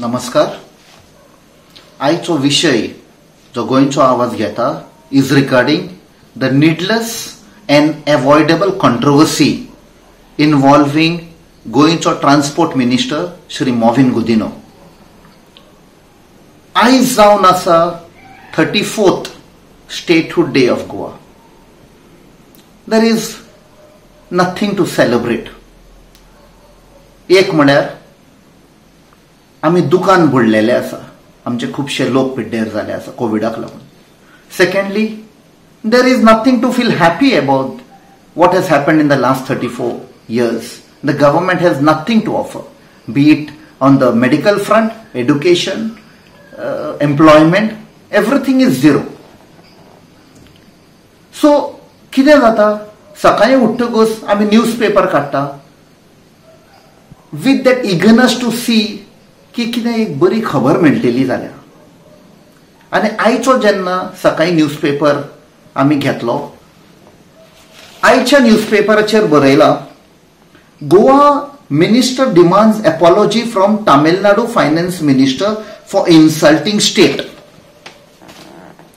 नमस्कार. आयचो विषय जो गोंयचो आवाज घेता is regarding the needless and avoidable controversy involving गोंयचो ट्रांसपोर्ट मिनिस्टर श्री मॉविन गुदिनो. आयज जावन आसा 34th statehood day of Goa. There is nothing to celebrate. एक म्हळ्यार आमी दुकान बुडलेले आसा, आमचे खुबशे लोक पिड्डेर जाले आसा कोविडाक लागून. Secondly, there is nothing to feel happy about what has happened in the last 34 years. The government has nothing to offer, be it on the medical front, education, employment, everything is zero. So, कितें जाता, सकाळी उठ्ठकूच आमी newspaper काडटा with that eagerness to see की कितें एक बरी खबर मेळटली जाल्यार. आनी आयचो जेन्ना सकाळी न्यूजपेपर आमी घेतलो, आयच्या न्यूजपेपराचेर बरयलां, Goa minister demands apology from Tamil Nadu finance minister for insulting state.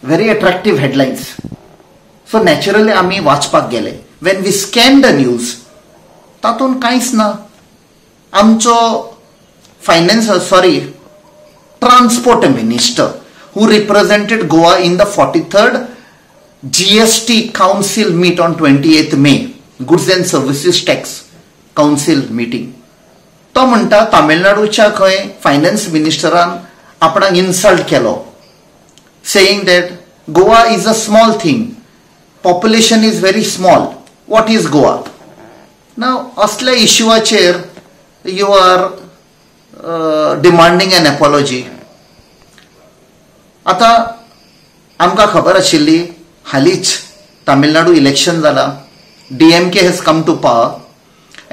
Very attractive headlines. So naturally आमी वाचपाक गेले. When we scan the news, तातूंत कांयच ना. आमचो transport minister who represented Goa in the 43rd GST Council meet on 28th May, Goods and Services Tax Council meeting. तो म्हणटा तामिळनाडूच्या खंय फायनान्स मिनिस्टरान आपणाक insult Kelo, saying that Goa is a small thing, population is very small, what is Goa? Now असल्या इश्यूआचेर you are demanding an apology. आता आमकां खबर आशिल्ली हालींच तामिळनाडू इलेक्शन जाला. DMK has come to power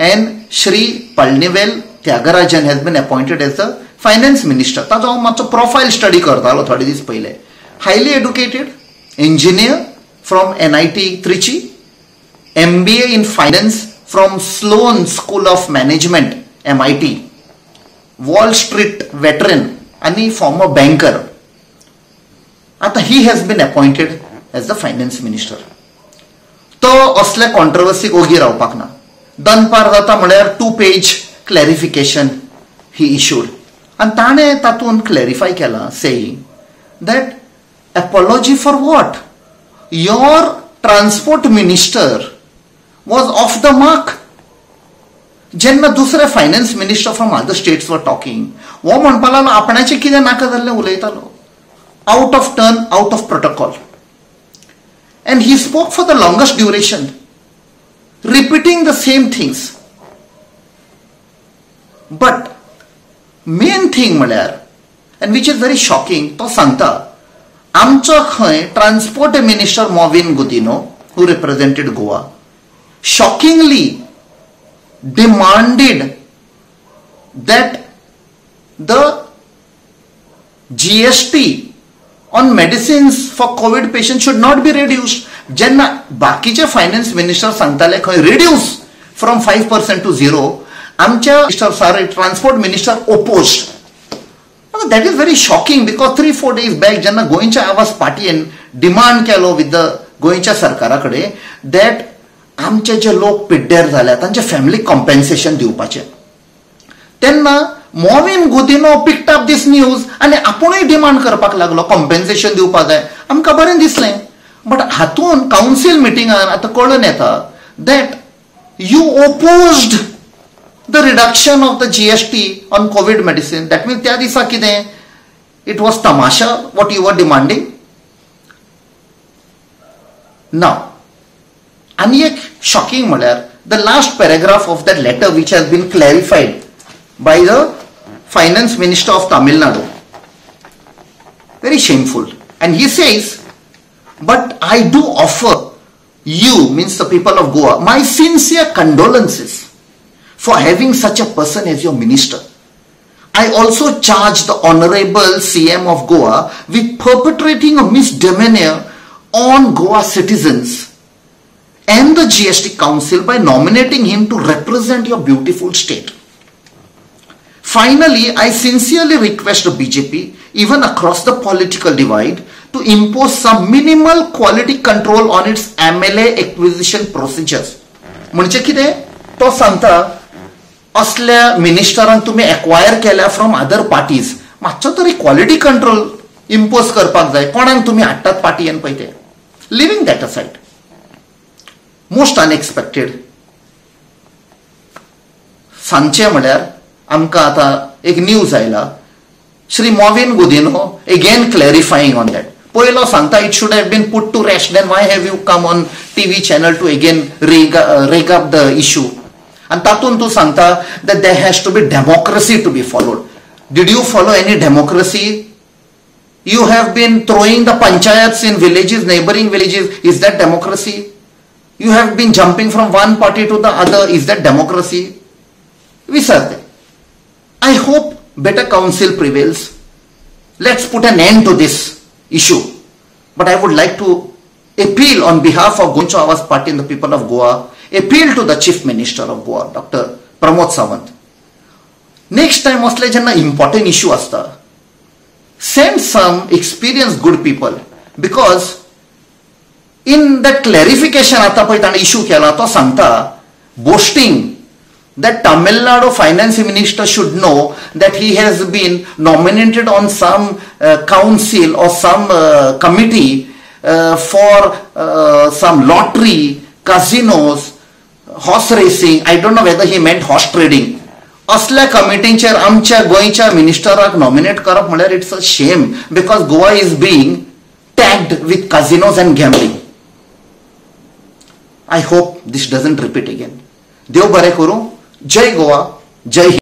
and Shri Palnivel Tyagarajan has been appointed as the finance minister. ताजो हांव मातसो प्रोफायल स्टडी करतालो थोडे दीस पयले. Highly educated engineer from NIT Trichy, MBA in finance from Sloan School of Management MIT, Wall Street veteran आणि former banker. आता he has been appointed as the finance minister. तो असले कॉन्ट्रोवर्सीक ओगी रावपाक ना. दनपार जाता म्हळ्यार 2-page क्लॅरिफिकेशन ही इश्यूड. आनी ताणें तातूंत क्लॅरिफाय केलां, saying that apology for what? Your transport minister was off the mark. जेन्ना दुसरे finance minister from other states were talking, वो म्हणपा लागलो आपणाचें कितें नाका जाल्लें उलयतालो, out of turn, out of protocol. And he spoke for the longest duration, repeating the same things. But main thing म्हळ्यार, and which is very shocking, तो सांगता आमचो खंय transport minister Mauvin Godinho who represented Goa shockingly demanded that the GST on medicines for COVID patients should not be reduced. jenna bakiche finance minister sangtale khoi reduce from 5% to 0, amcha transport minister opposed. That is very shocking, because 3-4 days back jenna goincha avas party and demand kelo with the goincha sarkarakade that आमचे जे लोक पिड्डेर झाले तांचे family compensation दिवपाचे. तेन्ना Mauvin Godinho picked up this news आनी आपुणूय demand करपाक लागलो कॉम्पेन्सेशन दिवपाक जाय. आमकां बरें दिसलें. बट हातून काउन्सिल मिटिंगान आतां कळून येता that you opposed the reduction of the GST on covid medicine. That means त्या दिसा कितें, इट वॉज तमाशा वॉट यू वर डिमांडिंग. नाव आणि एक शॉकिंग म्हळ्यार the last paragraph of that letter which has been clarified by the finance minister of Tamil Nadu. Very shameful. And he says, but I do offer you, means the people of Goa, my sincere condolences for having such a person as your minister. I also charge the Honorable CM of Goa with perpetrating a misdemeanor on Goa citizens and the GST Council by nominating him to represent your beautiful state. Finally, I sincerely request BJP, even across the political divide, to impose some minimal quality control on its MLA acquisition procedures. म्हणजे कितें तो सांगता असल्या मिनिस्टरांक तुम्ही acquire केल्या from other parties, मातसो तरी quality control impose करपाक जाय. कोणाक तुम्ही हाडटात पार्टीयेन पळय ते. Leaving that aside, most unexpected सांगचे म्हळ्यार आमकां आतां एक न्यूज आयला. Shri Mauvin Godinho again clarifying on that. पयलो सांगता it should have been put to rest, then why have you come on TV channel to again rake up the issue. आणि तातूंत तूं सांगता that there has to be democracy to be followed. Did you follow any democracy? You have been throwing the panchayats in villages, neighboring villages. Is that democracy? You have been jumping from one party to the other. Is that democracy? Visarte. I hope better counsel prevails. Let's put an end to this issue. But I would like to appeal on behalf of Goncho Avaz Party and the people of Goa, appeal to the Chief Minister of Goa, Dr. Pramod Sawant. Next time असले जेन्ना important issue असता, send some experienced good people, because in that clarification आता पळय ताणें issue केला तो सांगता boasting that Tamil Nadu finance minister should know that he has been nominated on some council or some committee for some lottery, casinos, horse racing. I don't know whether he meant horse trading. असल्या कमिटींचेर आमच्या गोंयच्या मिनिस्टराक nominate करप म्हळ्यार it's a shame, because Goa is being tagged with casinos and gambling. I hope this doesn't repeat again. देव बरें करूं. जय गोवा, जय हिंद.